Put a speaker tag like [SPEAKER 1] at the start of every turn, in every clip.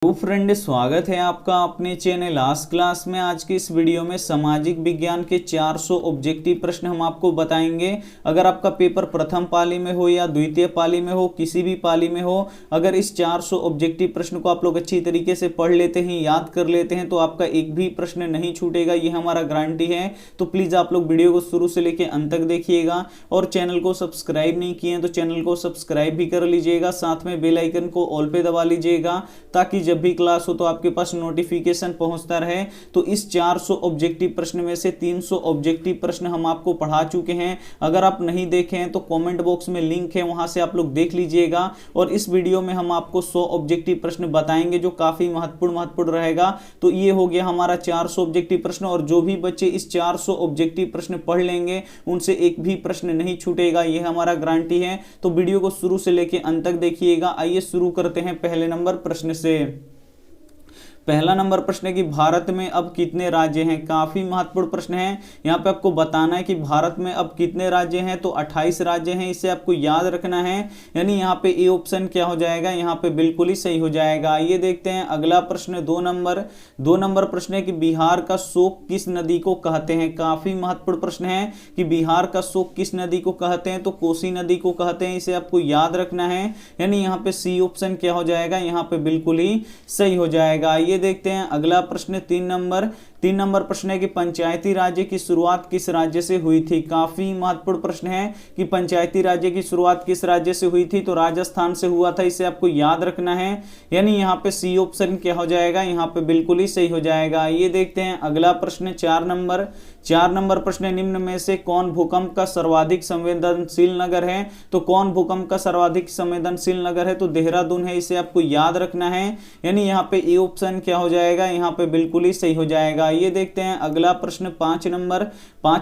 [SPEAKER 1] तो फ्रेंड, स्वागत है आपका अपने चैनल आज क्लास में। आज की इस वीडियो में सामाजिक विज्ञान के 400 ऑब्जेक्टिव प्रश्न हम आपको बताएंगे। अगर आपका पेपर प्रथम पाली में हो या द्वितीय पाली में हो, किसी भी पाली में हो, अगर इस 400 ऑब्जेक्टिव प्रश्न को आप लोग अच्छी तरीके से पढ़ लेते हैं, याद कर लेते हैं, तो आपका एक भी प्रश्न नहीं छूटेगा, ये हमारा गारंटी है। तो प्लीज आप लोग वीडियो को शुरू से लेकर अंत तक देखिएगा और चैनल को सब्सक्राइब नहीं किए तो चैनल को सब्सक्राइब भी कर लीजिएगा, साथ में बेल आइकन को ऑल पे दबा लीजिएगा ताकि जब भी क्लास हो तो आपके पास नोटिफिकेशन पहुंचता रहे। तो इस 400 ऑब्जेक्टिव प्रश्न में से 300 ऑब्जेक्टिव प्रश्न हम आपको पढ़ा चुके हैं। अगर आप नहीं देखे हैं तो कमेंट बॉक्स में लिंक है, वहां से आप लोग देख लीजिएगा। और इस वीडियो में हम आपको 100 ऑब्जेक्टिव प्रश्न बताएंगे जो काफी महत्वपूर्ण रहेगा। तो ये हो गया हमारा 400 ऑब्जेक्टिव प्रश्न, और जो भी बच्चे इस 400 ऑब्जेक्टिव प्रश्न पढ़ लेंगे उनसे एक भी प्रश्न नहीं छूटेगा, ये हमारा गारंटी है। तो वीडियो को शुरू से लेकर अंत तक देखिएगा। आइए शुरू करते हैं पहले नंबर प्रश्न से। पहला नंबर प्रश्न है कि भारत में अब कितने राज्य हैं। काफी महत्वपूर्ण प्रश्न है। यहाँ पे आपको बताना है कि भारत में अब कितने राज्य हैं। तो 28 राज्य हैं, इसे आपको याद रखना है। यानी यहाँ पे ए ऑप्शन क्या हो जाएगा, यहाँ पे बिल्कुल ही सही हो जाएगा। ये देखते हैं अगला प्रश्न। 2 नंबर प्रश्न है कि बिहार का शोक किस नदी को कहते हैं। काफी महत्वपूर्ण प्रश्न है कि बिहार का शोक किस नदी को कहते हैं। तो कोसी नदी को कहते हैं, इसे आपको याद रखना है। यानी यहाँ पे सी ऑप्शन क्या हो जाएगा, यहाँ पे बिल्कुल ही सही हो जाएगा। ये देखते हैं अगला प्रश्न। 3 नंबर प्रश्न है कि पंचायती राज्य की शुरुआत किस राज्य से हुई थी। काफी महत्वपूर्ण प्रश्न है कि पंचायती राज्य की शुरुआत किस राज्य से हुई थी। तो राजस्थान से हुआ था, इसे आपको याद रखना है। यानी यहाँ पे सी ऑप्शन क्या हो जाएगा, यहाँ पे बिल्कुल ही सही हो जाएगा। ये देखते हैं अगला प्रश्न। 4 नंबर प्रश्न, निम्न में से कौन भूकंप का सर्वाधिक संवेदनशील नगर है। तो कौन भूकंप का सर्वाधिक संवेदनशील नगर है। तो देहरादून है, इसे आपको याद रखना है। यानी यहाँ पे ए ऑप्शन क्या हो जाएगा, यहाँ पे बिल्कुल ही सही हो जाएगा। ये देखते हैं अगला प्रश्न। 5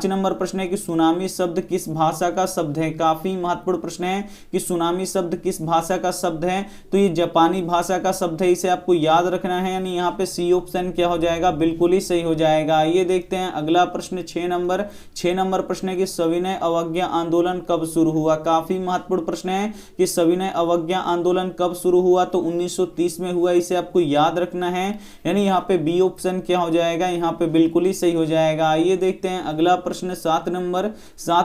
[SPEAKER 1] नंबर प्रश्न है कि सुनामी शब्द किस भाषा का शब्द है। काफी महत्वपूर्ण प्रश्न है कि सुनामी शब्द किस भाषा का शब्द है। तो ये जापानी भाषा का शब्द है, इसे आपको याद रखना है। यानी यहाँ पे सी ऑप्शन क्या हो जाएगा, बिल्कुल ही सही हो जाएगा। ये देखते हैं अगला प्रश्न। 6 नंबर प्रश्न है कि सविनय अवज्ञा आंदोलन कब शुरू हुआ। काफी महत्वपूर्ण प्रश्न है कि सविनय अवज्ञा आंदोलन कब शुरू हुआ। तो 1930 में हुआ, इसे आपको याद रखना है। यानी यहाँ पे बी ऑप्शन क्या हो जाएगा, यहाँ पे बिल्कुल ही सही हो जाएगा। ये देखते हैं अगला प्रश्न। 7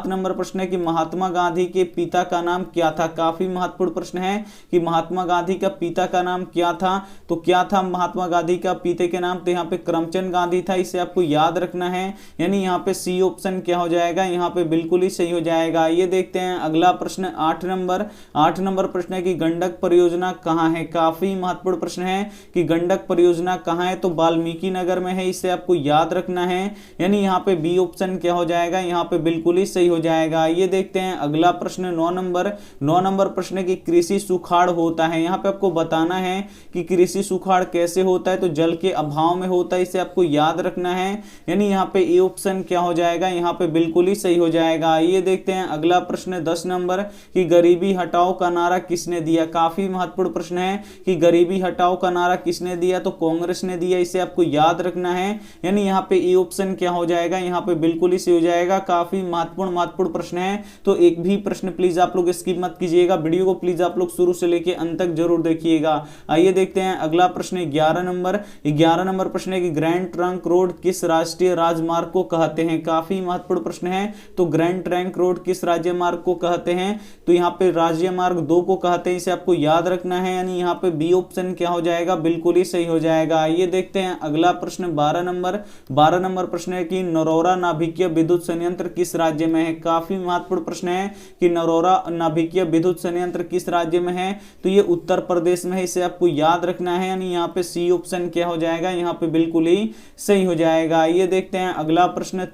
[SPEAKER 1] नंबर प्रश्न है कि महात्मा गांधी के पिता का नाम क्या था। काफी महत्वपूर्ण प्रश्न है कि महात्मा गांधी का पिता का नाम क्या था। तो क्या था महात्मा गांधी का पिता के नाम, तो यहाँ पे करमचंद गांधी था, इसे आपको याद रखना है। यानी यहाँ पे सी ऑप्शन क्या हो जाएगा, यहाँ पे बिल्कुल ही सही हो जाएगा। ये देखते हैं अगला प्रश्न। 8 नंबर प्रश्न है कि गंडक परियोजना कहाँ है। काफी महत्वपूर्ण प्रश्न है कि गंडक परियोजना कहाँ है। तो वाल्मीकि नगर में है, इसे आपको याद रखना है। यानी यहाँ पे बी ऑप्शन क्या हो जाएगा, यहाँ पे बिल्कुल ही सही हो जाएगा। ये देखते हैं अगला प्रश्न। 9 नंबर प्रश्न है कि कृषि सुखाड़ होता है। यहाँ पे आपको बताना है कि कृषि सुखाड़ कैसे होता है। तो जल के अभाव में होता है, इसे आपको याद रखना है। यानी यहाँ पे ए ऑप्शन क्या हो जाएगा, यहाँ पे बिल्कुल ही सही हो जाएगा। ये देखते हैं अगला प्रश्न। 10 नंबर कि गरीबी हटाओ का नारा किसने दिया। काफी महत्वपूर्ण प्रश्न है कि गरीबी हटाओ का नारा किसने दिया। तो कांग्रेस ने दिया, इसे आपको याद रखना है। यानी यहाँ पे ए ऑप्शन क्या हो जाएगा, यहाँ पे बिल्कुल ही सही हो जाएगा। काफी महत्वपूर्ण प्रश्न है। तो एक भी प्रश्न प्लीज आप लोग स्किप मत कीजिएगा, वीडियो को प्लीज आप लोग शुरू से लेके अंत तक जरूर देखिएगा। आइए देखते हैं अगला प्रश्न। 11 नंबर प्रश्न है कि ग्रैंड ट्रंक रोड किस राष्ट्रीय राजमार्ग को कहते हैं। काफी महत्वपूर्ण प्रश्न है। तो ग्रैंड ट्रंक रोड किस राज्य मार्ग को कहते हैं। तो यहाँ पे राज्य मार्ग 2 को कहते हैं, इसे आपको याद रखना है। यानी यहाँ पे बी ऑप्शन क्या हो जाएगा, बिल्कुल ही सही हो जाएगा। ये देखते हैं अगला प्रश्न। 12 नंबर प्रश्न है कि नरोरा नाभिकीय विद्युत संयंत्र किस राज्य में है। काफी महत्वपूर्ण प्रश्न है कि नरोरा नाभिकीय विद्युत संयंत्र किस राज्य में है। तो ये उत्तर प्रदेश में है, इसे आपको याद रखना है। यानी यहाँ पे सी ऑप्शन क्या हो जाएगा, यहाँ पे बिल्कुल ही सही हो जाएगा। ये देखते हैं अगला प्रश्न।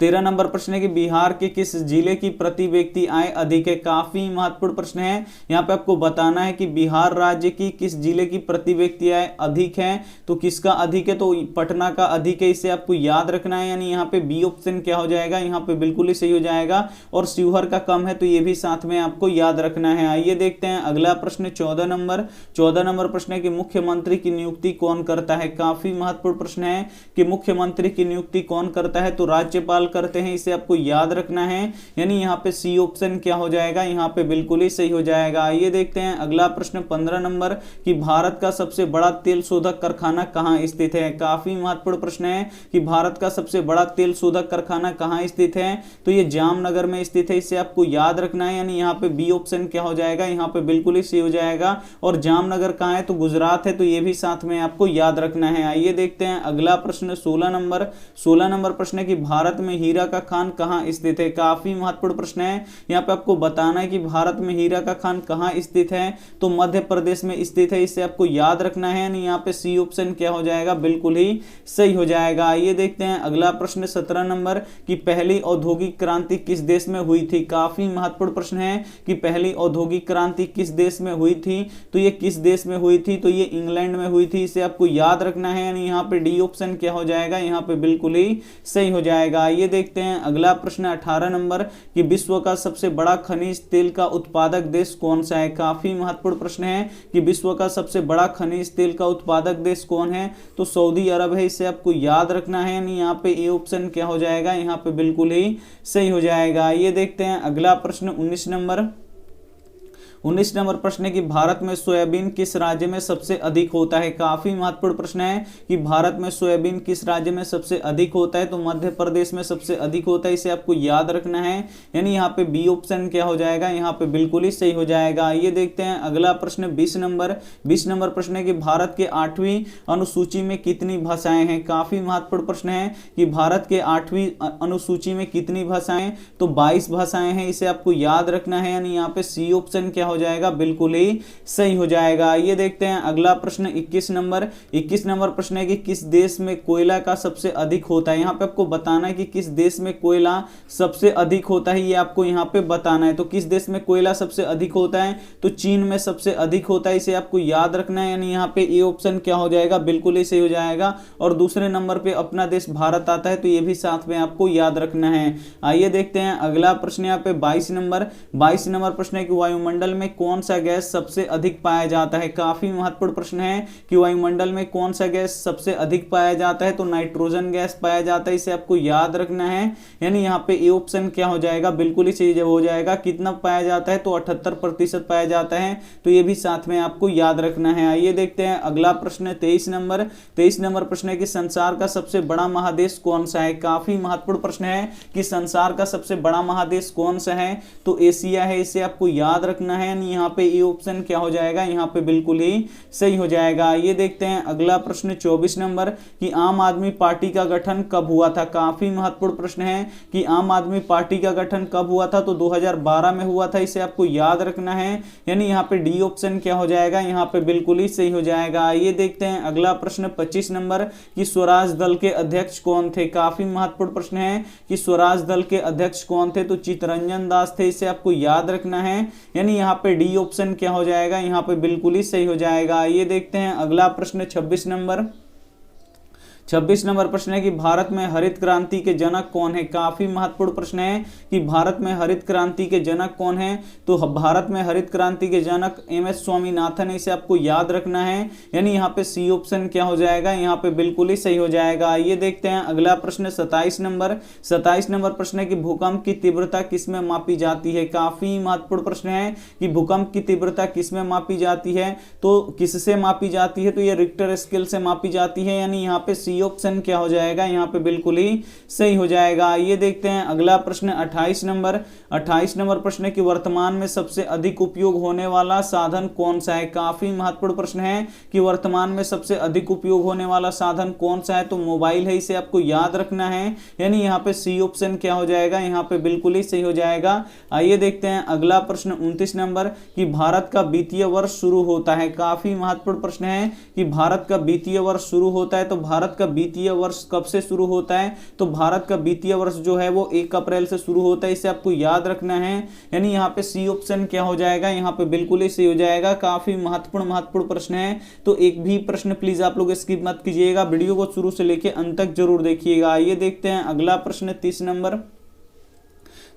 [SPEAKER 1] 13 नंबर प्रश्न है कि बिहार के किस जिले की प्रति व्यक्ति आय अधिक है। काफी महत्वपूर्ण प्रश्न है। यहाँ पे आपको बताना है कि बिहार राज्य की किस जिले की प्रति व्यक्ति आय अधिक है। तो किसका अधिक है, तो पटना का अधिक है, इसे आपको याद रखना है। यानी यहाँ पे बी ऑप्शन क्या हो जाएगा, यहाँ पे बिल्कुल ही सही हो जाएगा। और शिवहर का कम है, तो ये भी साथ में आपको याद रखना है। आइए देखते हैं अगला प्रश्न। 14 नंबर प्रश्न है कि मुख्यमंत्री की नियुक्ति कौन करता है। काफी महत्वपूर्ण प्रश्न है कि मुख्यमंत्री की नियुक्ति कौन करता है। तो राज्यपाल इस्तेमाल करते हैं, इसे आपको याद रखना है। यानी यहाँ पे सी ऑप्शन क्या हो जाएगा, यहाँ पे बिल्कुल ही सही हो जाएगा। आइए देखते हैं अगला प्रश्न 15 नंबर कि भारत का सबसे बड़ा तेल शोधक कारखाना कहाँ स्थित है। काफी महत्वपूर्ण प्रश्न है कि भारत का सबसे बड़ा तेल शोधक कारखाना कहाँ स्थित है, तो ये जामनगर में स्थित है, इसे आपको याद रखना है। यानी यहाँ पे बी ऑप्शन क्या हो जाएगा, यहाँ पे बिल्कुल ही सही हो जाएगा। और जामनगर कहाँ है, तो गुजरात है, तो ये भी साथ में आपको याद रखना है। आइए देखते हैं अगला प्रश्न 16 नंबर प्रश्न है कि भारत में हीरा का खान कहाँ स्थित है। काफी महत्वपूर्ण प्रश्न है, यहाँ पे आपको बताना है कि भारत में हीरा का खान कहाँ स्थित है, तो मध्य प्रदेश में स्थित है, इसे आपको याद रखना है। यानी यहाँ पे सी ऑप्शन क्या हो जाएगा, बिल्कुल ही सही हो जाएगा। आइए देखते हैं अगला प्रश्न 17 नंबर कि पहली औद्योगिक क्रांति किस देश में हुई थी। काफी महत्वपूर्ण प्रश्न है कि पहली औद्योगिक क्रांति किस देश में हुई थी, तो ये किस देश में हुई थी, तो ये इंग्लैंड में हुई थी, इसे आपको याद रखना है। यानी यहाँ पे डी ऑप्शन क्या हो जाएगा, यहाँ पे बिल्कुल ही सही हो जाएगा। ये देखते हैं अगला प्रश्न 18 नंबर कि विश्व का सबसे बड़ा खनिज तेल का उत्पादक देश कौन सा है। काफी महत्वपूर्ण प्रश्न है कि विश्व का सबसे बड़ा खनिज तेल का उत्पादक देश कौन है, तो सऊदी अरब है, इसे आपको याद रखना है। यानी यहाँ पे ए ऑप्शन क्या हो जाएगा, यहाँ पे बिल्कुल ही सही हो जाएगा। ये देखते हैं अगला प्रश्न 19 नंबर प्रश्न है कि भारत में सोयाबीन किस राज्य में सबसे अधिक होता है। काफी महत्वपूर्ण प्रश्न है कि भारत में सोयाबीन किस राज्य में सबसे अधिक होता है, तो मध्य प्रदेश में सबसे अधिक होता है, इसे आपको याद रखना है। यानी यहाँ पे बी ऑप्शन क्या हो जाएगा, यहाँ पे बिल्कुल ही सही हो जाएगा। ये देखते हैं अगला प्रश्न 20 नंबर प्रश्न है कि भारत के 8वीं अनुसूची में कितनी भाषाएं हैं। काफी महत्वपूर्ण प्रश्न है कि भारत के 8वीं अनुसूची में कितनी भाषाएं, तो 22 भाषाएं हैं, इसे आपको याद रखना है। यानी यहाँ पे सी ऑप्शन क्या हो जाएगा, बिल्कुल ही सही हो जाएगा। ये देखते हैं अगला प्रश्न 21 नंबर प्रश्न है कि किस देश में कोयला का सबसे अधिक होता है। यहाँ पे आपको बताना है कि किस देश में कोयला सबसे अधिक होता है, ये आपको यहाँ पे बताना है। तो किस देश में कोयला सबसे अधिक होता है, तो चीन में सबसे अधिक होता है, इसे आपको याद रखना है। यानी यहाँ पे ए ऑप्शन क्या हो जाएगा, बिल्कुल ही सही हो जाएगा। और दूसरे नंबर पे अपना देश भारत आता है, तो ये भी साथ में आपको याद रखना है। आइए देखते हैं अगला प्रश्न यहाँ पे 22 नंबर प्रश्न है कि वायुमंडल में कौन सा गैस सबसे अधिक पाया जाता है। काफी महत्वपूर्ण प्रश्न है कि वायुमंडल में कौन सा गैस सबसे अधिक पाया जाता है, तो नाइट्रोजन गैस पाया जाता है, इसे आपको याद रखना है। यानी यहाँ पे ए ऑप्शन क्या हो जाएगा, बिल्कुल ही सही हो जाएगा। कितना पाया जाता है, तो 78% पाया जाता है, तो ये भी साथ में आपको याद रखना है। आइए देखते हैं अगला प्रश्न 23 नंबर प्रश्न है कि संसार का सबसे बड़ा महादेश कौन सा है। काफी महत्वपूर्ण प्रश्न है कि संसार का सबसे बड़ा महादेश कौन सा है, तो एशिया है, इसे आपको याद रखना है। यहाँ पे ए ऑप्शन क्या हो जाएगा, यहाँ पे बिल्कुल ही सही हो जाएगा। ये देखते हैं अगला प्रश्न 24 नंबर कि आम आदमी पार्टी का गठन कब हुआ था। काफी महत्वपूर्ण प्रश्न है कि आम आदमी पार्टी का गठन कब हुआ था, तो 2012 में हुआ था, इसे आपको याद रखना है। यानी यहाँ पे डी ऑप्शन क्या हो जाएगा, यहाँ पे बिल्कुल ही सही हो जाएगा। ये देखते हैं अगला प्रश्न 25 नंबर कि स्वराज दल के अध्यक्ष कौन थे। काफी महत्वपूर्ण प्रश्न है कि स्वराज दल के अध्यक्ष कौन थे, तो चित्तरंजन दास थे, इसे आपको याद रखना है। यानी यहाँ पे डी ऑप्शन क्या हो जाएगा, यहाँ पे बिल्कुल ही सही हो जाएगा। ये देखते हैं अगला प्रश्न 26 नंबर प्रश्न है कि भारत में हरित क्रांति के जनक कौन है। काफी महत्वपूर्ण प्रश्न है कि भारत में हरित क्रांति के जनक कौन है, तो भारत में हरित क्रांति के जनक एम.एस. स्वामीनाथन है, इसे आपको याद रखना है। यानी यहाँ पे सी ऑप्शन क्या हो जाएगा, यहाँ पे बिल्कुल ही सही हो जाएगा। ये देखते हैं अगला प्रश्न 27 नंबर प्रश्न है कि भूकंप की तीव्रता किसमें मापी जाती है। काफी महत्वपूर्ण प्रश्न है कि भूकंप की तीव्रता किसमें मापी जाती है, तो किससे मापी जाती है, तो ये रिक्टर स्केल से मापी जाती है। यानी यहाँ पे सी ऑप्शन क्या हो जाएगा, यहाँ पे बिल्कुल ही सही हो जाएगा। ये देखते हैं अगला प्रश्न 28 नंबर प्रश्न है कि वर्तमान में सबसे अधिक उपयोग होने वाला साधन कौन सा है। काफी महत्वपूर्ण प्रश्न है कि वर्तमान में सबसे अधिक उपयोग होने वाला साधन कौन सा है, तो मोबाइल है, इसे आपको याद रखना है। यानी यहाँ पे सी ऑप्शन क्या हो जाएगा, यहाँ पे बिल्कुल ही सही हो जाएगा। आइए देखते हैं अगला प्रश्न 29 नंबर कि भारत का वित्तीय वर्ष शुरू होता है। काफी महत्वपूर्ण प्रश्न है कि भारत का वित्तीय वर्ष शुरू होता है, तो भारत का वित्तीय वर्ष कब से शुरू होता है, तो भारत का वित्तीय वर्ष जो है वो 1 अप्रैल से शुरू होता है, इसे आपको याद रखना है। यानी यहाँ पे सी ऑप्शन क्या हो जाएगा, यहाँ पे बिल्कुल ही सही हो जाएगा। काफी महत्वपूर्ण प्रश्न है, तो एक भी प्रश्न प्लीज आप लोग स्किप मत कीजिएगा, वीडियो को शुरू से लेके अंत तक जरूर देखिएगा। आइए देखते हैं अगला प्रश्न 30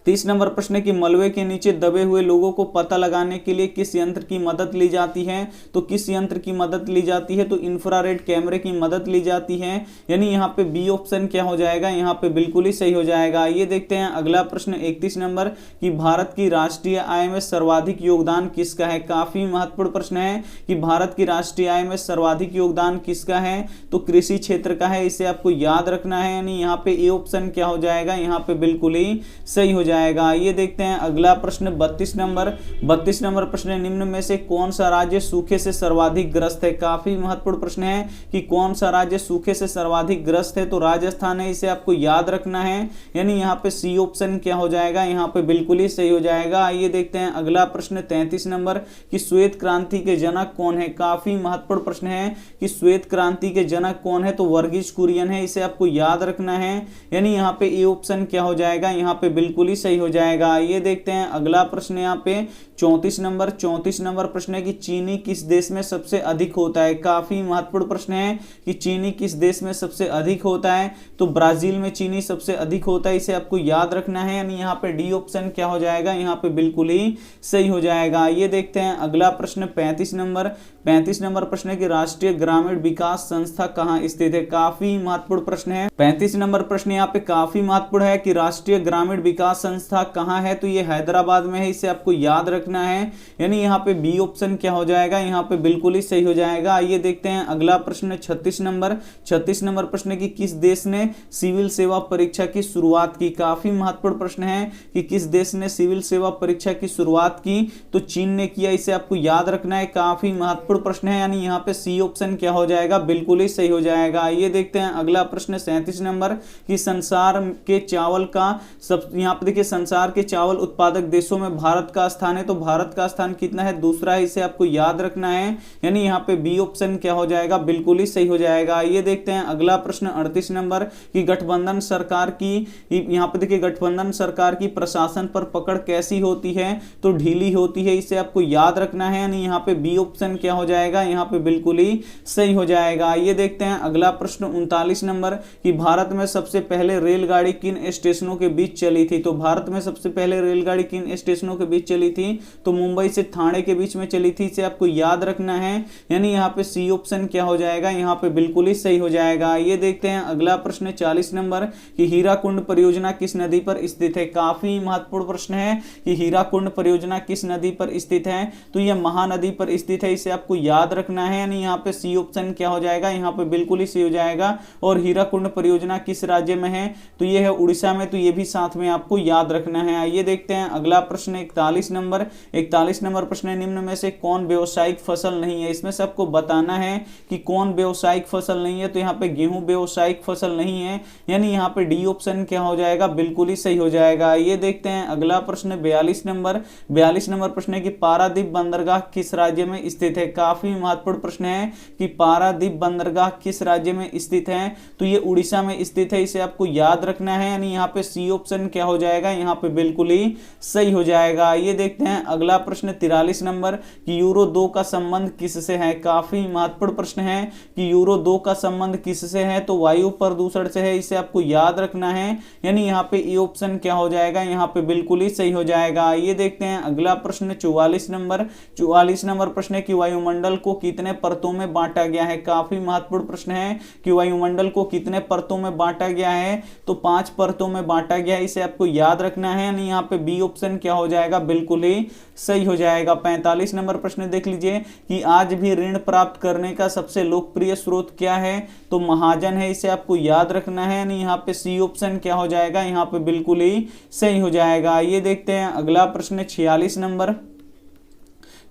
[SPEAKER 1] 30 नंबर प्रश्न है कि मलबे के नीचे दबे हुए लोगों को पता लगाने के लिए किस यंत्र की मदद ली जाती है? तो किस यंत्र की मदद ली जाती है? तो इंफ्रारेड कैमरे की मदद ली जाती है, यानी यहाँ पे बी ऑप्शन क्या हो जाएगा, यहाँ पे बिल्कुल ही सही हो जाएगा। ये देखते हैं अगला प्रश्न 31 नंबर कि भारत की राष्ट्रीय आय में सर्वाधिक योगदान किसका है? काफी महत्वपूर्ण प्रश्न है कि भारत की राष्ट्रीय आय में सर्वाधिक योगदान किसका है? तो कृषि क्षेत्र का है, इसे आपको याद रखना है, यानी यहाँ पे ए ऑप्शन क्या हो जाएगा, यहाँ पे बिल्कुल ही सही हो जाएगा। ये देखते हैं अगला प्रश्न 32 नंबर। 32 नंबर प्रश्न निम्न में से कौन सा राज्य सूखे से सर्वाधिक ग्रस्त है? काफी महत्वपूर्ण प्रश्न है कि कौन सा राज्य सूखे से सर्वाधिक ग्रस्त है? तो राजस्थान है, इसे आपको याद रखना है, यानी यहाँ पे सी ऑप्शन क्या हो जाएगा, यहाँ पे बिल्कुल ही सही हो जाएगा। आइए देखते हैं अगला प्रश्न 33 नंबर कि श्वेत क्रांति के जनक कौन है? काफी महत्वपूर्ण प्रश्न है कि श्वेत क्रांति के जनक कौन है? तो वर्गीज कुरियन है, इसे आपको याद रखना है, यानी यहाँ पे ए ऑप्शन क्या हो जाएगा, यहाँ पे बिल्कुल ही सही हो जाएगा। ये देखते हैं अगला प्रश्न यहाँ पे 34 नंबर। 34 नंबर प्रश्न है कि चीनी किस देश में सबसे अधिक होता है? काफी महत्वपूर्ण प्रश्न है कि चीनी किस देश में सबसे अधिक होता है? तो ब्राजील में चीनी सबसे अधिक होता है, इसे आपको याद रखना है, यानी यहाँ पे डी ऑप्शन क्या हो जाएगा, यहाँ पे बिल्कुल ही सही हो जाएगा। ये देखते हैं अगला प्रश्न 35 नंबर। 35 नंबर प्रश्न है कि राष्ट्रीय ग्रामीण विकास संस्था कहाँ स्थित है? काफी महत्वपूर्ण प्रश्न है। 35 नंबर प्रश्न यहाँ पे काफी महत्वपूर्ण है कि राष्ट्रीय ग्रामीण विकास संस्था कहाँ है? तो ये हैदराबाद में है, इसे आपको याद रखना है, यानी यहाँ पे बी ऑप्शन क्या हो जाएगा, यहाँ पे बिल्कुल ही सही हो जाएगा। आइए देखते हैं अगला प्रश्न 36 नंबर। 36 नंबर प्रश्न है कि किस देश ने सिविल सेवा परीक्षा की शुरुआत की? काफी महत्वपूर्ण प्रश्न है कि किस देश ने सिविल सेवा परीक्षा की शुरुआत की? तो चीन ने किया, इसे आपको याद रखना है, काफी महत्वपूर्ण प्रश्न है, यानी यहाँ पे सी ऑप्शन क्या हो जाएगा, बिल्कुल ही सही हो जाएगा। ये देखते हैं अगला प्रश्न 37 नंबर कि संसार के चावल का सब, यहाँ पे देखिए संसार के चावल उत्पादक देशों में भारत का स्थान है, तो भारत का स्थान कितना है? दूसरा है, इसे आपको याद रखना है, यानी यहाँ पे बी ऑप्शन क्या हो जाएगा, बिल्कुल ही सही हो जाएगा। ये देखते हैं अगला प्रश्न 38 नंबर कि गठबंधन सरकार की, यहाँ पे देखिए गठबंधन सरकार की प्रशासन पर पकड़ कैसी होती है? तो ढीली होती है, इसे आपको याद रखना है, यानी यहाँ पे बी ऑप्शन क्या हो जाएगा, यहाँ पे बिल्कुल ही सही हो जाएगा। ये देखते हैं अगला प्रश्न 39 नंबर कि भारत में सबसे पहले रेलगाड़ी किन स्टेशनों के बीच चली थी? तो भारत में सबसे पहले रेलगाड़ी किन स्टेशनों के बीच चली थी? तो मुंबई से ठाणे के बीच में चली थी, इसे आपको याद रखना है, यानी यहाँ पे सी ऑप्शन क्या हो जाएगा, यहाँ पे बिल्कुल ही सही हो जाएगा। ये देखते हैं अगला प्रश्न 40 नंबर कि हीराकुंड परियोजना किस नदी पर स्थित है? काफी महत्वपूर्ण प्रश्न है कि हीराकुंड परियोजना किस नदी पर स्थित है? तो यह महानदी पर स्थित है, इसे आपको याद रखना है, यानी यहाँ पे सी ऑप्शन क्या हो जाएगा, यहाँ पे बिल्कुल ही सही हो जाएगा। और हीराकुंड परियोजना किस राज्य में है? तो ये है उड़ीसा में, तो ये भी साथ में आपको याद रखना है। आइए देखते हैं अगला प्रश्न 41 नंबर। 41 नंबर प्रश्न निम्न में से कौन व्यावसायिक फसल नहीं है? इसमें से आपको बताना है कि कौन व्यावसायिक फसल नहीं है, तो यहाँ पे गेहूं व्यावसायिक फसल नहीं है, यानी यहाँ पे डी ऑप्शन क्या हो जाएगा, बिल्कुल ही सही हो जाएगा। ये देखते हैं अगला प्रश्न 42 नंबर। 42 नंबर प्रश्न है कि पारादीप बंदरगाह किस राज्य में स्थित है? काफी महत्वपूर्ण प्रश्न है कि पारादीप बंदरगाह किस राज्य में स्थित है? तो ये उड़ीसा में स्थित है, इसे आपको याद रखना है, यानी यहाँ पे सी ऑप्शन क्या हो जाएगा, यहाँ पे बिल्कुल ही सही हो जाएगा। ये देखते हैं अगला प्रश्न 43 नंबर कि यूरो 2 का संबंध किससे है? काफी महत्वपूर्ण प्रश्न है कि यूरो 2 का संबंध किससे है? तो वायु प्रदूषण से है, इसे आपको याद रखना है, यानी यहाँ पे ए ऑप्शन क्या हो जाएगा, यहाँ पे बिल्कुल ही सही हो जाएगा। ये देखते हैं अगला प्रश्न 44 नंबर। 44 नंबर प्रश्न है कि वायुमंडल को कितने परतों में बांटा गया है? काफी महत्वपूर्ण प्रश्न है कि वायुमंडल को कितने परतों में बांटा गया है? तो 5 परतों में बांटा गया है, इसे आपको याद रखना है, यानी यहाँ पे बी ऑप्शन क्या हो जाएगा, बिल्कुल ही सही हो जाएगा। 45 नंबर प्रश्न देख लीजिए कि आज भी ऋण प्राप्त करने का सबसे लोकप्रिय स्रोत क्या है? तो महाजन है, इसे आपको याद रखना है, यानी यहाँ पे सी ऑप्शन क्या हो जाएगा, यहाँ पे बिल्कुल ही सही हो जाएगा। ये देखते हैं अगला प्रश्न 46 नंबर।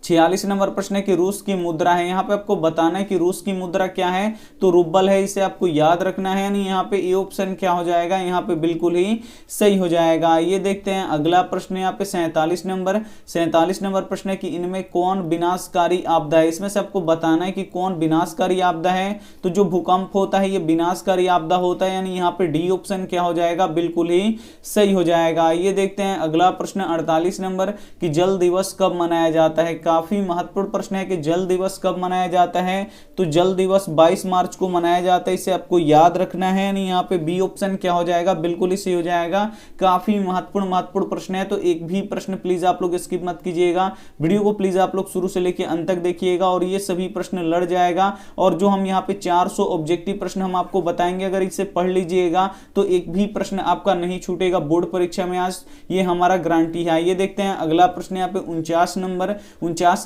[SPEAKER 1] 46 नंबर प्रश्न है कि रूस की मुद्रा है, यहाँ पे आपको बताना है कि रूस की मुद्रा क्या है, तो रूबल है, इसे आपको याद रखना है, यानी यहाँ पे ए ऑप्शन क्या हो जाएगा, यहाँ पे बिल्कुल ही सही हो जाएगा। ये देखते हैं अगला प्रश्न यहाँ पे 47 नंबर। 47 नंबर प्रश्न है कि इनमें कौन विनाशकारी आपदा है? इसमें से आपको बताना है कि कौन विनाशकारी आपदा है, तो जो भूकंप होता है ये विनाशकारी आपदा होता है, यानी यहाँ पे डी ऑप्शन क्या हो जाएगा, बिल्कुल ही सही हो जाएगा। ये देखते हैं अगला प्रश्न 48 नंबर कि जल दिवस कब मनाया जाता है? काफी महत्वपूर्ण प्रश्न है कि जल दिवस कब मनाया जाता है, तो जल दिवस 22 मार्च को मनाया जाता है, इसे आपको याद रखना है। यानी यहाँ पे बी ऑप्शन क्या हो जाएगा, बिल्कुल ही सही हो जाएगा। काफी महत्वपूर्ण प्रश्न है, तो एक भी प्रश्न प्लीज आप लोग स्किप मत कीजिएगा, वीडियो को प्लीज आप लोग शुरू से लेकर अंत तक देखिएगा और ये सभी प्रश्न लड़ जाएगा। और जो हम यहाँ पे 400 ऑब्जेक्टिव प्रश्न हम आपको बताएंगे, अगर इसे पढ़ लीजिएगा तो एक भी प्रश्न आपका नहीं छूटेगा बोर्ड परीक्षा में, आज ये हमारा गारंटी है। ये देखते हैं अगला प्रश्न यहाँ पे 49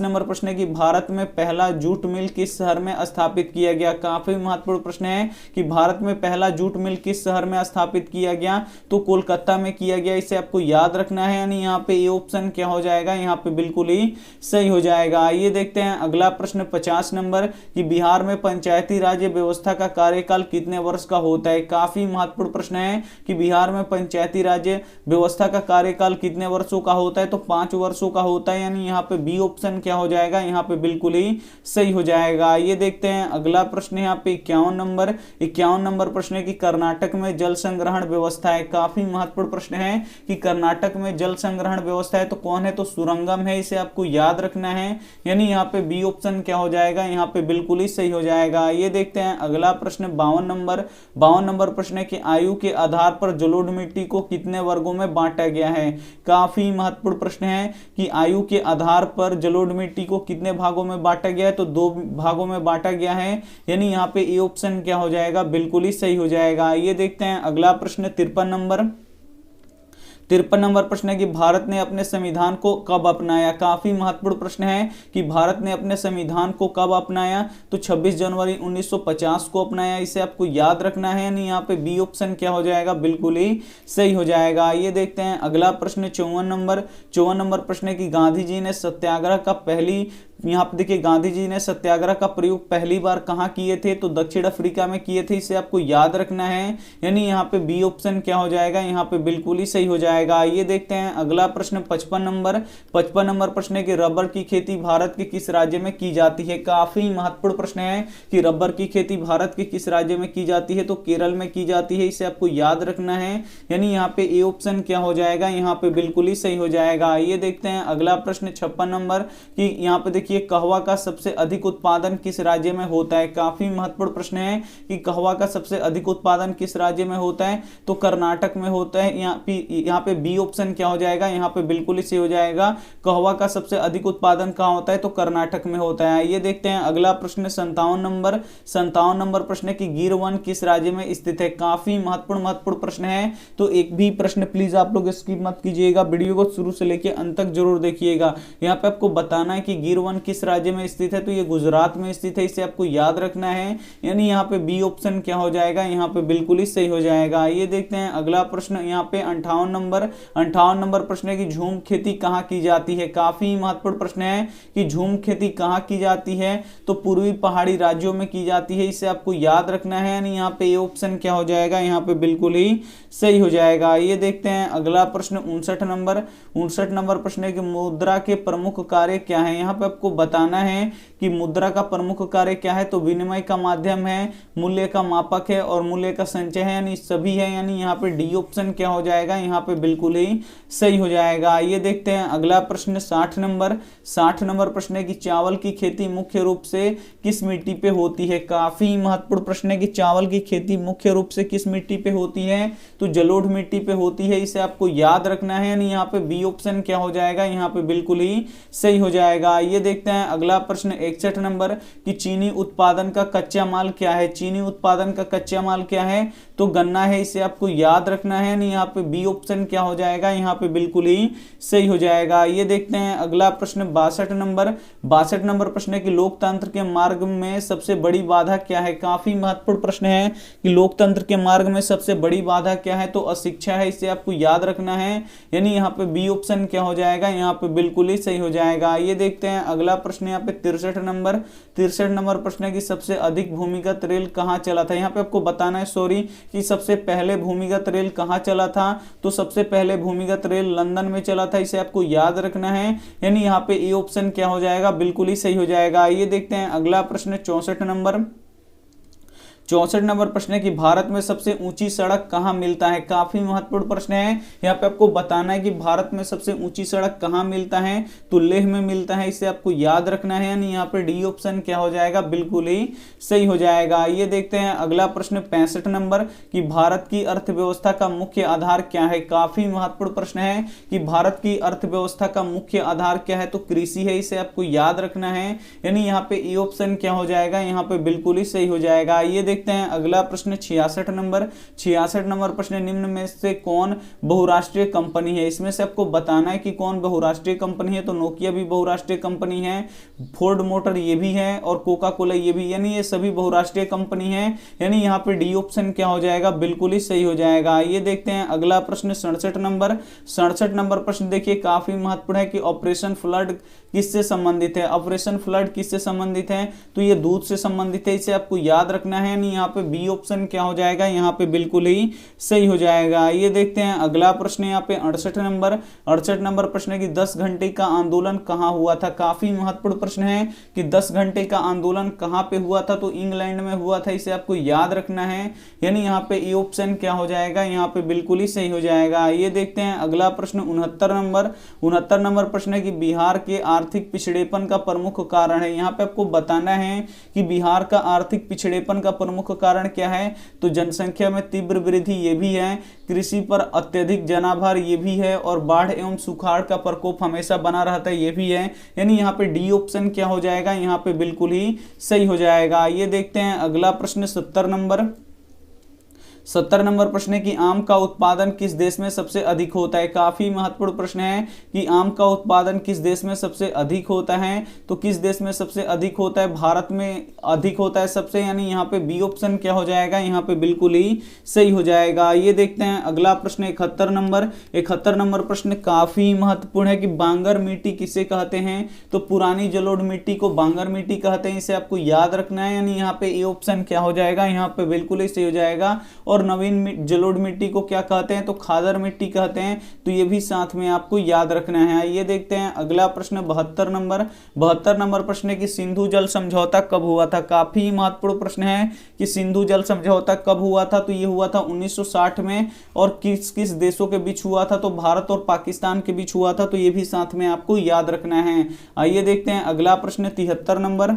[SPEAKER 1] नंबर प्रश्न है कि भारत में पहला जूट मिल किस शहर में स्थापित किया गया। काफी महत्वपूर्ण प्रश्न है कि भारत में पहला जूट मिल किस शहर में स्थापित किया गया, तो कोलकाता में किया गया, इसे आपको याद रखना है। यानी यहाँ पे ये ऑप्शन क्या हो जाएगा, यहाँ पे बिल्कुल ही सही हो जाएगा। आइए देखते हैं अगला प्रश्न 50 नंबर कि बिहार में पंचायती राज व्यवस्था का कार्यकाल कितने वर्ष का होता है। काफी महत्वपूर्ण प्रश्न है कि बिहार में पंचायती राज व्यवस्था का कार्यकाल कितने वर्षों का होता है, तो 5 वर्षों का होता है। यानी यहाँ पे बी ऑप्शन क्या हो जाएगा, यहाँ पे बिल्कुल ही सही हो जाएगा। ये देखते हैं अगला प्रश्न यहाँ पे 51 नंबर प्रश्न है कि कर्नाटक में जल संग्रहण व्यवस्था है। काफी महत्वपूर्ण प्रश्न है कि कर्नाटक में जल संग्रहण व्यवस्था है, तो कौन है, तो सुरंगम है, इसे आपको याद रखना है। यानी यहाँ पे बी ऑप्शन क्या हो जाएगा, यहाँ पे बिल्कुल ही सही हो जाएगा। ये देखते हैं अगला प्रश्न 52 नंबर प्रश्न है कि आयु के आधार पर जलोढ़ मिट्टी को कितने वर्गों में बांटा गया है। काफी महत्वपूर्ण प्रश्न है कि आयु के आधार पर जलोढ़ मिट्टी को कितने भागों में बांटा गया है, तो 2 भागों में बांटा गया है। यानी यहाँ पे ए ऑप्शन क्या हो जाएगा, बिल्कुल ही सही हो जाएगा। ये देखते हैं अगला प्रश्न 53 नंबर प्रश्न है कि भारत ने अपने संविधान को कब अपनाया। काफी महत्वपूर्ण प्रश्न है कि भारत ने अपने संविधान को कब अपनाया, तो 26 जनवरी 1950 को अपनाया, इसे आपको याद रखना है। यानी यहाँ पे बी ऑप्शन क्या हो जाएगा, बिल्कुल ही सही हो जाएगा। ये देखते हैं अगला प्रश्न 54 नंबर प्रश्न है कि गांधी जी ने सत्याग्रह का यहाँ पे देखिए गांधी जी ने सत्याग्रह का प्रयोग पहली बार कहाँ किए थे, तो दक्षिण अफ्रीका में किए थे, इसे आपको याद रखना है। यानी यहाँ पे बी ऑप्शन क्या हो जाएगा, यहाँ पे बिल्कुल ही सही हो जाएगा। ये देखते हैं अगला प्रश्न 55 नंबर प्रश्न है कि रबर की खेती भारत के किस राज्य में की जाती है। काफी महत्वपूर्ण प्रश्न है कि रबर की खेती भारत के किस राज्य में की जाती है, तो केरल में की जाती है, इसे आपको याद रखना है। यानी यहाँ पे ए ऑप्शन क्या हो जाएगा, यहाँ पे बिल्कुल ही सही हो जाएगा। ये देखते हैं अगला प्रश्न 56 नंबर कि यहाँ पे देखिए कहवा का सबसे अधिक उत्पादन किस राज्य में होता है। काफी महत्वपूर्ण प्रश्न है कि कहवा का सबसे अधिक उत्पादन किस राज्य में होता है, तो कर्नाटक में होता है। यहाँ पे बी ऑप्शन क्या हो जाएगा, यहाँ पे बिल्कुल ही सही हो जाएगा। कहवा का सबसे अधिक उत्पादन कहाँ होता है, तो कर्नाटक में होता है। ये देखते हैं अगला प्रश्न 57 नंबर प्रश्न है कि गिर वन किस राज्य में स्थित है। काफी महत्वपूर्ण प्रश्न है, तो एक भी प्रश्न प्लीज आप लोग स्किप मत कीजिएगा, वीडियो को शुरू से लेकर अंत तक जरूर देखिएगा। यहाँ पे आपको बताना है कि गिर वन किस राज्य में स्थित है, तो ये गुजरात में स्थित है, इसे आपको याद रखना है। यानी यहाँ पे बी ऑप्शन क्या हो जाएगा, यहाँ पे बिल्कुल ही सही हो जाएगा। ये देखते हैं अगला प्रश्न यहाँ पे 58 नंबर प्रश्न है कि झूम खेती कहाँ की जाती है। काफी महत्वपूर्ण प्रश्न है कि झूम खेती कहाँ की जाती है, तो पूर्वी पहाड़ी राज्यों में की जाती है, इसे आपको याद रखना है। यानी यहाँ पे ये ऑप्शन क्या हो जाएगा, यहाँ पे बिल्कुल ही सही हो जाएगा। ये देखते हैं अगला प्रश्न 59 नंबर प्रश्न है कि मुद्रा के प्रमुख कार्य क्या है। यहाँ पे आपको बताना है कि मुद्रा का प्रमुख कार्य क्या है, तो विनिमय का माध्यम है, मूल्य का मापक है और मूल्य का संचय है, यानी सभी है। यानी यहाँ पे डी ऑप्शन क्या हो जाएगा, यहाँ पे बिल्कुल ही सही हो जाएगा। ये देखते हैं अगला प्रश्न 60 नंबर प्रश्न है कि चावल की खेती मुख्य रूप से किस मिट्टी पे होती है। काफी महत्वपूर्ण प्रश्न है कि चावल की खेती मुख्य रूप से किस मिट्टी पे होती है, तो जलोढ़ मिट्टी पे होती है, इसे आपको याद रखना है। यानी यहाँ पे बी ऑप्शन क्या हो जाएगा, यहाँ पे बिल्कुल ही सही हो जाएगा। ये देखते हैं अगला प्रश्न 61 नंबर कि चीनी उत्पादन का कच्चा माल क्या है। चीनी उत्पादन का कच्चा माल क्या है, तो गन्ना है, इसे आपको याद रखना है। नहीं, यहाँ पे बी ऑप्शन क्या हो जाएगा, यहाँ पे बिल्कुल ही सही हो जाएगा। ये देखते हैं अगला प्रश्न 62 नंबर प्रश्न है कि लोकतंत्र के मार्ग में सबसे बड़ी बाधा क्या है। काफी महत्वपूर्ण प्रश्न है कि लोकतंत्र के मार्ग में सबसे बड़ी बाधा क्या है, तो अशिक्षा है, इसे आपको याद रखना है। यानी यहाँ पे बी ऑप्शन क्या हो जाएगा, यहाँ पे बिल्कुल ही सही हो जाएगा। ये देखते हैं अगला प्रश्न यहाँ पे 63 नंबर प्रश्न है कि सबसे अधिक भूमिगत रेल कहाँ चला था। यहाँ पे आपको बताना है कि सबसे पहले भूमिगत रेल कहाँ चला था, तो सबसे पहले भूमिगत रेल लंदन में चला था, इसे आपको याद रखना है। यानी यहाँ पे ए ऑप्शन क्या हो जाएगा, बिल्कुल ही सही हो जाएगा। ये देखते हैं अगला प्रश्न 64 64 नंबर प्रश्न है कि भारत में सबसे ऊंची सड़क कहां मिलता है, काफी महत्वपूर्ण प्रश्न है। यहाँ पे आपको बताना है कि भारत में सबसे ऊंची सड़क कहां मिलता है, तो लेह में मिलता है, इसे आपको याद रखना है। यानी यहाँ पे डी ऑप्शन क्या हो जाएगा, बिल्कुल ही सही हो जाएगा। ये देखते हैं अगला प्रश्न 65 नंबर कि भारत की अर्थव्यवस्था का मुख्य आधार क्या है, काफी महत्वपूर्ण प्रश्न है कि भारत की अर्थव्यवस्था का मुख्य आधार क्या है, तो कृषि है, इसे आपको याद रखना है। यानी यहाँ पे ए ऑप्शन क्या हो जाएगा, यहाँ पे बिल्कुल ही सही हो जाएगा। ये देखते हैं अगला प्रश्न 66 नंबर। 66 नंबर प्रश्न, निम्न में से कौन बहुराष्ट्रीय कंपनी है, इसमें से आपको बताना है कि कौन बहुराष्ट्रीय कंपनी है। तो नोकिया भी बहुराष्ट्रीय कंपनी है, फोर्ड मोटर ये भी है, और कोका कोला ये भी, यानी ये सभी बहुराष्ट्रीय कंपनी है। यानी यहाँ पे डी ऑप्शन क्या हो जाएगा, बिल्कुल ही सही हो जाएगा। ये देखते हैं अगला प्रश्न 67 नंबर। 67 नंबर प्रश्न देखिए काफी महत्वपूर्ण है कि ऑपरेशन फ्लड किससे संबंधित है, ऑपरेशन फ्लड किससे संबंधित है, तो ये दूध से संबंधित है, इसे आपको याद रखना है। नहीं, यहाँ पे बी ऑप्शन क्या हो जाएगा, यहाँ पे बिल्कुल ही सही हो जाएगा। ये देखते हैं अगला प्रश्न यहाँ पे 68 नंबर। 68 नंबर प्रश्न है कि 10 घंटे का आंदोलन कहाँ हुआ था, काफी महत्वपूर्ण प्रश्न है कि 10 घंटे का आंदोलन कहाँ पे हुआ था, तो इंग्लैंड में हुआ था, इसे आपको याद रखना है। यानी यहाँ पे ए ऑप्शन क्या हो जाएगा, यहाँ पे बिल्कुल ही सही हो जाएगा। ये देखते हैं अगला प्रश्न 69 नंबर। 69 नंबर प्रश्न है कि बिहार के आर्थिक पिछड़ेपन का प्रमुख कारण है। यहाँ पे आपको बताना है कि बिहार का आर्थिक पिछड़ेपन का प्रमुख कारण क्या है, तो जनसंख्या में तीव्र वृद्धि ये भी है, कृषि पर अत्यधिक जनाभार ये भी है, और बाढ़ एवं सुखाड़ का प्रकोप हमेशा बना रहता है ये भी है। यानी यहाँ पे डी ऑप्शन क्या हो जाएगा, यहाँ पे बिल्कुल ही सही हो जाएगा। ये देखते हैं अगला प्रश्न 70 नंबर। 70 नंबर प्रश्न है कि आम का उत्पादन किस देश में सबसे अधिक होता है, काफी महत्वपूर्ण प्रश्न है कि आम का उत्पादन किस देश में सबसे अधिक होता है, तो किस देश में सबसे अधिक होता है, भारत में अधिक होता है सबसे। यानी यहाँ पे बी ऑप्शन क्या हो जाएगा, यहाँ पे बिल्कुल ही सही हो जाएगा। ये देखते हैं अगला प्रश्न 71 नंबर। 71 नंबर प्रश्न काफी महत्वपूर्ण है कि बांगर मिट्टी किसे कहते हैं, तो पुरानी जलोढ़ मिट्टी को बांगर मिट्टी कहते हैं, इसे आपको याद रखना है। यानी यहाँ पे ए ऑप्शन क्या हो जाएगा, यहाँ पे बिल्कुल ही सही हो जाएगा। और नवीन जलोढ़ मिट्टी को क्या कहते हैं, तो खादर मिट्टी कहते हैं, तो ये भी साथ में आपको याद रखना है। ये देखते हैं अगला प्रश्न 72 नंबर। 72 नंबर प्रश्न है कि सिंधु जल समझौता कब हुआ था, काफी महत्वपूर्ण प्रश्न है कि सिंधु जल समझौता कब हुआ था, तो ये हुआ था 1960 में, और किस किस देशों के बीच हुआ था, तो भारत और पाकिस्तान के बीच हुआ था, तो ये भी साथ में आपको याद रखना है। आइए देखते हैं अगला प्रश्न 73 नंबर।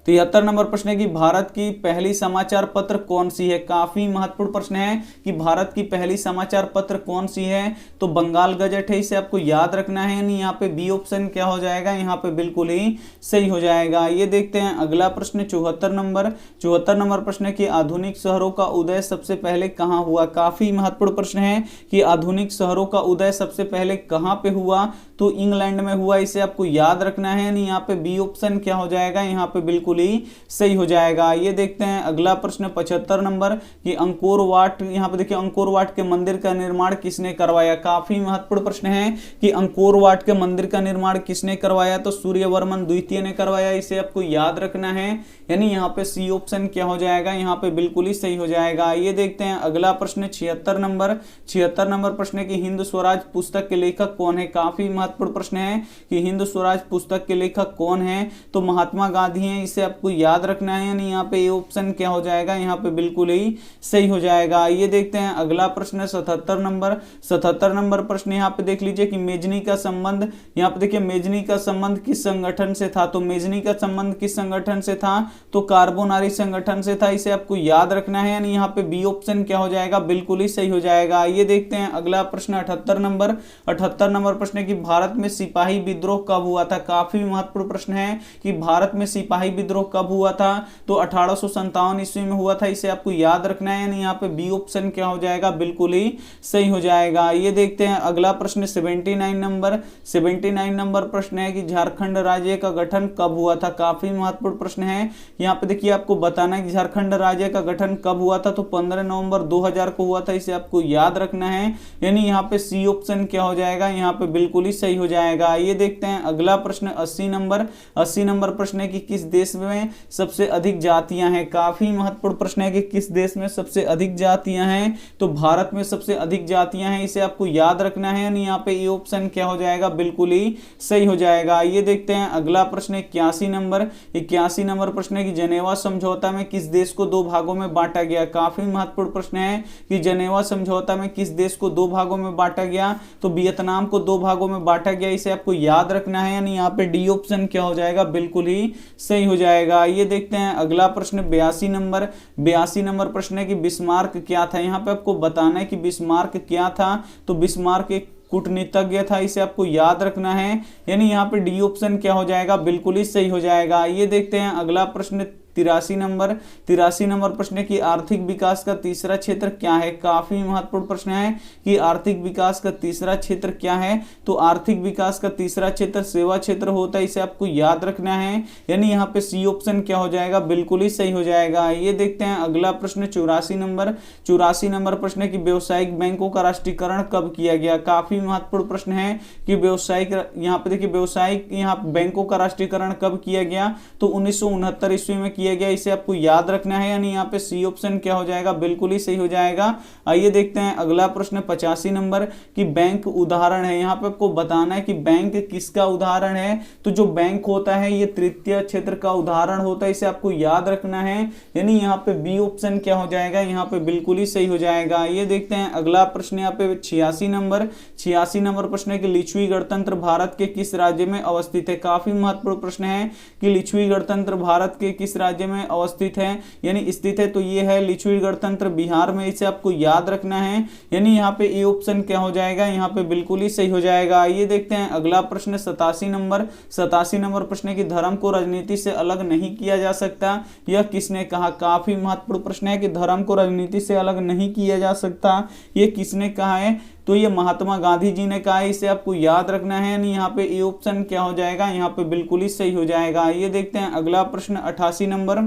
[SPEAKER 1] 73 नंबर प्रश्न है कि भारत की पहली समाचार पत्र कौन सी है, काफी महत्वपूर्ण प्रश्न है कि भारत की पहली समाचार पत्र कौन सी है, तो बंगाल गजट है, इसे आपको याद रखना है। यानी यहाँ पे बी ऑप्शन क्या हो जाएगा, यहाँ पे बिल्कुल ही सही हो जाएगा। ये देखते हैं अगला प्रश्न 74 नंबर। 74 नंबर प्रश्न है कि आधुनिक शहरों का उदय सबसे पहले कहाँ हुआ, काफी महत्वपूर्ण प्रश्न है कि आधुनिक शहरों का उदय सबसे पहले कहाँ पे हुआ, तो इंग्लैंड में हुआ, इसे आपको याद रखना है। यानी यहाँ पे बी ऑप्शन क्या हो जाएगा, यहाँ पे बिल्कुल ही सही हो जाएगा। ये देखते हैं अगला प्रश्न 75 नंबर कि अंकोर वाट, यहाँ पे देखिए अंकोर वाट के मंदिर का निर्माण किसने करवाया, काफी महत्वपूर्ण प्रश्न है कि अंकोर वाट के मंदिर का निर्माण किसने करवाया, तो सूर्यवर्मन द्वितीय ने करवाया, इसे आपको याद रखना है। यानी यहाँ पे सी ऑप्शन क्या हो जाएगा, यहाँ पे बिल्कुल ही सही हो जाएगा। ये देखते हैं अगला प्रश्न 76 नंबर। 76 नंबर प्रश्न है कि हिंद स्वराज पुस्तक के लेखक कौन है, काफी महत्वपूर्ण प्रश्न है कि हिंद स्वराज पुस्तक के लेखक कौन है, तो महात्मा गांधी हैं, इसे आपको याद रखना है। यानी यहाँ पे ये ऑप्शन क्या हो जाएगा, यहाँ पे बिल्कुल ही सही हो जाएगा। ये देखते हैं अगला प्रश्न 77 नंबर। 77 नंबर प्रश्न यहाँ पे देख लीजिए कि मेजनी का संबंध, यहाँ पे देखिए मेजनी का संबंध किस संगठन से था, तो मेजनी का संबंध किस संगठन से था, तो कार्बोनारी संगठन से था, इसे आपको याद रखना है। यानी यहाँ पे बी ऑप्शन क्या हो जाएगा, बिल्कुल ही सही हो जाएगा। ये देखते हैं अगला प्रश्न 78 नंबर। 78 नंबर प्रश्न है कि भारत में सिपाही विद्रोह कब हुआ था, काफी महत्वपूर्ण प्रश्न है कि भारत में सिपाही विद्रोह कब हुआ था, तो 1857 ईस्वी में हुआ था, इसे आपको याद रखना है। यानी यहाँ पे बी ऑप्शन क्या हो जाएगा, बिल्कुल ही सही हो जाएगा। ये देखते हैं अगला प्रश्न 79 नंबर। 79 नंबर प्रश्न है कि झारखंड राज्य का गठन कब हुआ था, काफी महत्वपूर्ण प्रश्न है। यहाँ पे देखिए आपको बताना है कि झारखंड राज्य का गठन कब हुआ था, तो 15 नवंबर 2000 को हुआ था, इसे आपको याद रखना है। यानी यहाँ पे सी ऑप्शन क्या हो जाएगा, यहाँ पे बिल्कुल ही सही हो जाएगा। ये देखते हैं अगला प्रश्न 80 नंबर। 80 नंबर प्रश्न है कि किस देश में में सबसे अधिक जातियां हैं? काफी महत्वपूर्ण प्रश्न है कि किस देश में सबसे अधिक जातियां हैं? तो भारत में सबसे अधिक जातियां हैं, इसे आपको याद रखना है। यानी यहाँ पे ये ऑप्शन क्या हो जाएगा, बिल्कुल ही सही हो जाएगा। ये देखते हैं अगला प्रश्न 81 नंबर। 81 नंबर प्रश्न है कि जनेवा समझौता में किस देश को दो भागों में बांटा गया? काफी महत्वपूर्ण प्रश्न है कि जनेवा समझौता में किस देश को दो भागों में बांटा गया? तो वियतनाम को दो भागों में बांटा गया, इसे आपको याद रखना है। यानी यहाँ पे डी ऑप्शन क्या हो जाएगा, बिल्कुल ही सही हो जाएगा। ये देखते हैं अगला प्रश्न 82 नंबर। 82 नंबर प्रश्न है कि बिस्मार्क क्या था? यहाँ पे आपको बताना है कि बिस्मार्क क्या था। तो बिस्मार्क एक कूटनीतिज्ञ था, इसे आपको याद रखना है। यानी यहाँ पे डी ऑप्शन क्या हो जाएगा, बिल्कुल ही सही हो जाएगा। ये देखते हैं अगला प्रश्न 83 नंबर। 83 नंबर प्रश्न है कि आर्थिक विकास का तीसरा क्षेत्र क्या है? काफी महत्वपूर्ण प्रश्न है कि आर्थिक विकास का तीसरा क्षेत्र क्या है? तो आर्थिक विकास का तीसरा क्षेत्र सेवा क्षेत्र होता है, इसे आपको याद रखना है। यानी यहाँ पे सी ऑप्शन क्या हो जाएगा, बिल्कुल ही सही हो जाएगा। ये देखते हैं अगला प्रश्न 84 नंबर। 84 नंबर प्रश्न है कि व्यावसायिक बैंकों का राष्ट्रीयकरण कब किया गया? काफी महत्वपूर्ण प्रश्न है कि व्यावसायिक, यहाँ पे देखिए व्यावसायिक यहाँ बैंकों का राष्ट्रीयकरण कब किया गया? तो 1969 ईस्वी में किया गया, इसे आपको याद रखना है। यानी यहाँ पे सी ऑप्शन क्या हो जाएगा, बिल्कुल ही सही हो जाएगा। आइए देखते हैं अगला प्रश्न 85 नंबर कि बैंक उदाहरण है। यहाँ पे आपको बताना है कि बैंक किसका उदाहरण है? तो जो बैंक होता है ये तृतीय क्षेत्र का उदाहरण होता है, इसे आपको याद रखना है। यानी यहाँ पे बी ऑप्शन क्या हो जाएगा, यहाँ पे बिल्कुल ही सही हो जाएगा। ये देखते हैं अगला प्रश्न यहाँ पे 86 नंबर। 86 नंबर प्रश्न है कि लिच्छवी गणतंत्र भारत के किस राज्य में अवस्थित है? काफी महत्वपूर्ण प्रश्न है कि लिच्छवी गणतंत्र भारत के किस राज्य में अवस्थित है, यानी स्थित है। तो ये है लिच्छवी गणतंत्र बिहार में, इसे आपको याद रखना है। यानी यहाँ पे ए ऑप्शन क्या हो जाएगा, यहाँ पे बिल्कुल ही सही हो जाएगा। ये देखते हैं अगला प्रश्न 87 नंबर। 87 नंबर प्रश्न है कि धर्म को राजनीति से अलग नहीं किया जा सकता, यह किसने कहा? काफी महत्वपूर्ण प्रश्न है कि धर्म को राजनीति से अलग नहीं किया जा सकता, ये किसने कहा है? तो ये महात्मा गांधी जी ने कहा है, इसे आपको याद रखना है। यानी यहाँ पे ए ऑप्शन क्या हो जाएगा, यहाँ पे बिल्कुल ही सही हो जाएगा। ये देखते हैं अगला प्रश्न 88 नंबर।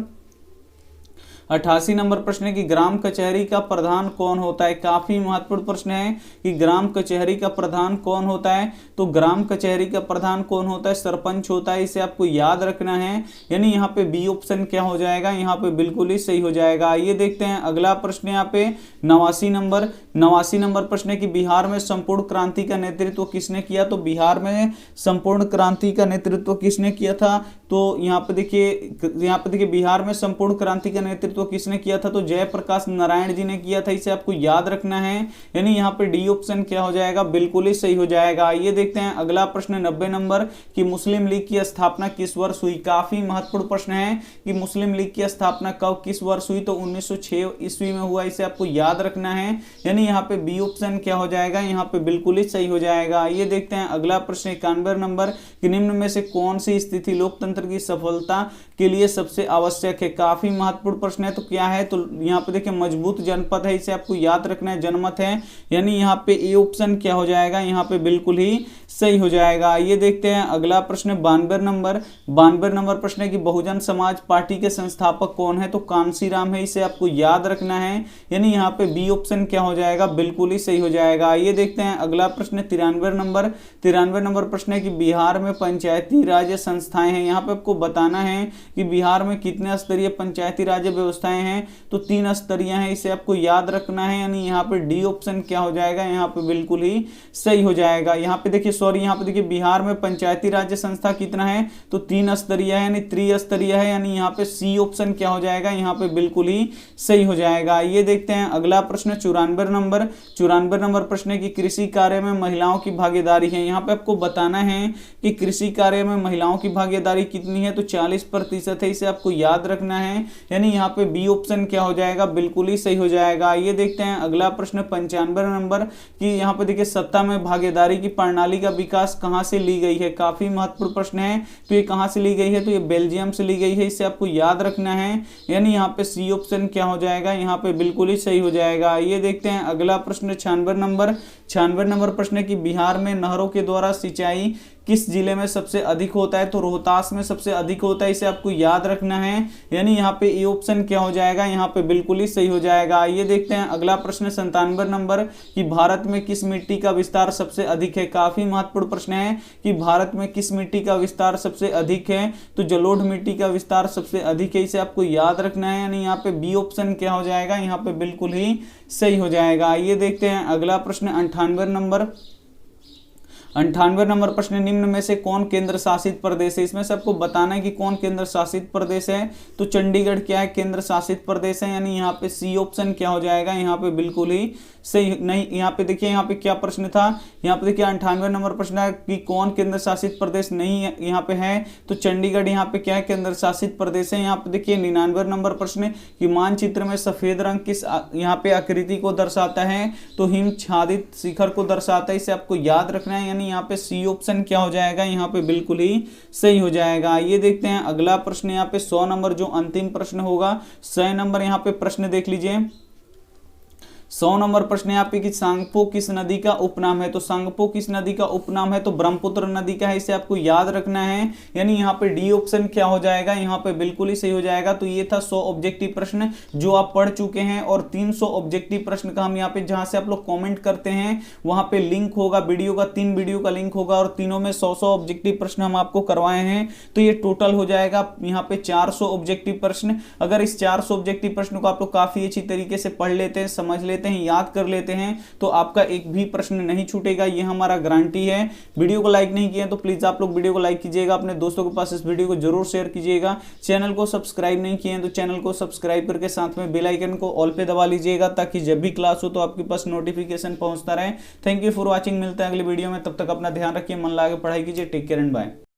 [SPEAKER 1] 88 नंबर प्रश्न है कि ग्राम कचहरी का प्रधान कौन होता है? काफी महत्वपूर्ण प्रश्न है कि ग्राम कचहरी का प्रधान कौन होता है? तो ग्राम कचहरी का प्रधान कौन होता है? सरपंच होता है, इसे आपको याद रखना है। यानी यहाँ पे बी ऑप्शन क्या हो जाएगा, यहाँ पे बिल्कुल ही सही हो जाएगा। ये देखते हैं अगला प्रश्न यहाँ पे 89 नंबर। 89 नंबर प्रश्न है कि बिहार में संपूर्ण क्रांति का नेतृत्व किसने किया? तो बिहार में संपूर्ण क्रांति का नेतृत्व किसने किया था? तो यहाँ पे देखिए बिहार में संपूर्ण क्रांति का नेतृत्व किसने किया था? तो जयप्रकाश नारायण जी ने किया था, इसे आपको याद रखना है। यानी यहाँ पे डी ऑप्शन क्या हो जाएगा, बिल्कुल ही सही हो जाएगा। ये देखते हैं अगला प्रश्न 90 नंबर कि मुस्लिम लीग की स्थापना किस वर्ष हुई? काफी महत्वपूर्ण प्रश्न है कि मुस्लिम लीग की स्थापना कब किस वर्ष हुई? तो 1906 ईस्वी में हुआ, इसे आपको याद रखना है। यानी यहाँ पे बी ऑप्शन क्या हो जाएगा, यहाँ पे बिल्कुल ही सही हो जाएगा। ये देखते हैं अगला प्रश्न 91 नंबर कि निम्न में से कौन सी स्थिति लोकतंत्र की सफलता के लिए सबसे आवश्यक है? काफी महत्वपूर्ण प्रश्न है। तो क्या है? तो यहाँ पे देखिए मजबूत जनपद है, इसे आपको याद रखना है, जनमत है। यानी यहाँ पे ए ऑप्शन क्या हो जाएगा, यहाँ पे बिल्कुल ही सही हो जाएगा। ये देखते हैं अगला प्रश्न 92 नंबर। 92 नंबर प्रश्न है कि बहुजन समाज पार्टी के संस्थापक कौन है? तो कांशीराम है, इसे आपको याद रखना है। यानी यहाँ पे बी ऑप्शन क्या हो जाएगा, बिल्कुल ही सही हो जाएगा। ये देखते हैं अगला प्रश्न 93 नंबर। 93 नंबर प्रश्न है कि बिहार में पंचायती राज संस्थाएं हैं। यहाँ पे आपको बताना है कि बिहार में कितने स्तरीय पंचायती राज व्यवस्थाएं हैं? तो 3 स्तरीय हैं, इसे आपको याद रखना है। यानी यहाँ पे डी ऑप्शन क्या हो जाएगा, यहाँ पे बिल्कुल ही सही हो जाएगा। यहाँ पे देखिए यहाँ पे देखिए बिहार में पंचायती राज संस्था कितना है? तो 3 स्तरीय है, यानी त्रिस्तरीय है। यानी यहाँ पे सी ऑप्शन क्या हो जाएगा, यहाँ पे बिल्कुल ही सही हो जाएगा। ये देखते हैं अगला प्रश्न 94 नंबर। 94 नंबर प्रश्न है कि कृषि कार्य में महिलाओं की भागीदारी है। यहाँ पे आपको बताना है कि कृषि कार्य में महिलाओं की भागीदारी कितनी है? तो 40% है, इसे आपको याद रखना है। यानी यहाँ पे बी ऑप्शन क्या हो जाएगा, बिल्कुल ही सही हो जाएगा। ये देखते हैं अगला प्रश्न 95 नंबर कि यहाँ पे देखिए सत्ता में भागीदारी की प्रणाली का विकास कहाँ से ली गई है? काफी महत्वपूर्ण प्रश्न है। तो ये कहाँ से ली गई है? तो ये बेल्जियम से ली गई है, इसे आपको याद रखना है। यानी यहाँ पे सी ऑप्शन क्या हो जाएगा, यहाँ पे बिल्कुल ही सही हो जाएगा। ये देखते हैं अगला प्रश्न 96 नंबर। 96 नंबर प्रश्न है कि बिहार में नहरों के द्वारा सिंचाई किस जिले में सबसे अधिक होता है, तो रोहतास में सबसे अधिक होता है, इसे आपको याद रखना है। यानी यहाँ पे ए ऑप्शन क्या हो जाएगा, यहाँ पे बिल्कुल ही सही हो जाएगा। ये देखते हैं अगला प्रश्न 97 नंबर कि भारत में किस मिट्टी का विस्तार सबसे अधिक है। काफी महत्वपूर्ण प्रश्न है कि भारत में किस मिट्टी का विस्तार सबसे अधिक है, तो जलोढ़ मिट्टी का विस्तार सबसे अधिक है, इसे आपको याद रखना है। यानी यहाँ पे बी ऑप्शन क्या हो जाएगा, यहाँ पे बिल्कुल ही सही हो जाएगा। ये देखते हैं अगला प्रश्न 98 नंबर प्रश्न, निम्न में से कौन केंद्र शासित प्रदेश है। इसमें से आपको बताना है कि कौन केंद्र शासित प्रदेश है, तो चंडीगढ़ क्या है, केंद्र शासित प्रदेश है। यानी यहाँ पे सी ऑप्शन क्या हो जाएगा, यहाँ पे बिल्कुल ही सही नहीं। यहाँ पे देखिए यहाँ पे क्या प्रश्न था, यहाँ पे देखिए 98 नंबर प्रश्न है कि कौन केंद्र शासित प्रदेश नहीं है, यहाँ पे है तो चंडीगढ़ यहाँ पे क्या है, केंद्र शासित प्रदेश है। यहाँ पे देखिए 99 नंबर प्रश्न कि मानचित्र में सफेद रंग किस यहाँ पे आकृति को दर्शाता है, तो हिमच्छादित शिखर को दर्शाता है, इसे आपको याद रखना है। यानी यहाँ पे सी ऑप्शन क्या हो जाएगा, यहाँ पे बिल्कुल ही सही हो जाएगा। ये देखते हैं अगला प्रश्न, यहाँ पे 100 नंबर जो अंतिम प्रश्न होगा, 100 नंबर यहाँ पे प्रश्न देख लीजिए। 100 नंबर प्रश्न यहाँ पे कि सांगपो किस नदी का उपनाम है, तो सांगपो किस नदी का उपनाम है, तो ब्रह्मपुत्र नदी का है, इसे आपको याद रखना है। यानी यहाँ पे डी ऑप्शन क्या हो जाएगा, यहाँ पे बिल्कुल ही सही हो जाएगा। तो ये था 100 ऑब्जेक्टिव प्रश्न जो आप पढ़ चुके हैं, और 300 ऑब्जेक्टिव प्रश्न का हम यहाँ पे जहां से आप लोग कॉमेंट करते हैं वहां पे लिंक होगा वीडियो का, 3 वीडियो का लिंक होगा, और तीनों में 100 ऑब्जेक्टिव प्रश्न हम आपको करवाए हैं। तो ये टोटल हो जाएगा यहाँ पे 400 ऑब्जेक्टिव प्रश्न। अगर इस 400 ऑब्जेक्टिव प्रश्न को आप लोग काफी अच्छी तरीके से पढ़ लेते हैं, समझ लेते हैं, याद कर लेते हैं, तो आपका एक भी प्रश्न नहीं छूटेगा, ये हमारा गारंटी है। वीडियो को लाइक नहीं किया तो प्लीज आप लोग वीडियो को लाइक कीजिएगा, अपने दोस्तों के पास इस वीडियो को जरूर शेयर कीजिएगा। चैनल को सब्सक्राइब नहीं किए तो चैनल को सब्सक्राइब करके साथ में बेल आइकन को ऑल पे दबा लीजिएगा, ताकि जब भी क्लास हो तो आपके पास नोटिफिकेशन पहुंचता रहे। थैंक यू फॉर वॉचिंग, मिलते हैं अगली वीडियो में, तब तक अपना ध्यान रखिए, मन लगा के पढ़ाई कीजिए। Take care and bye.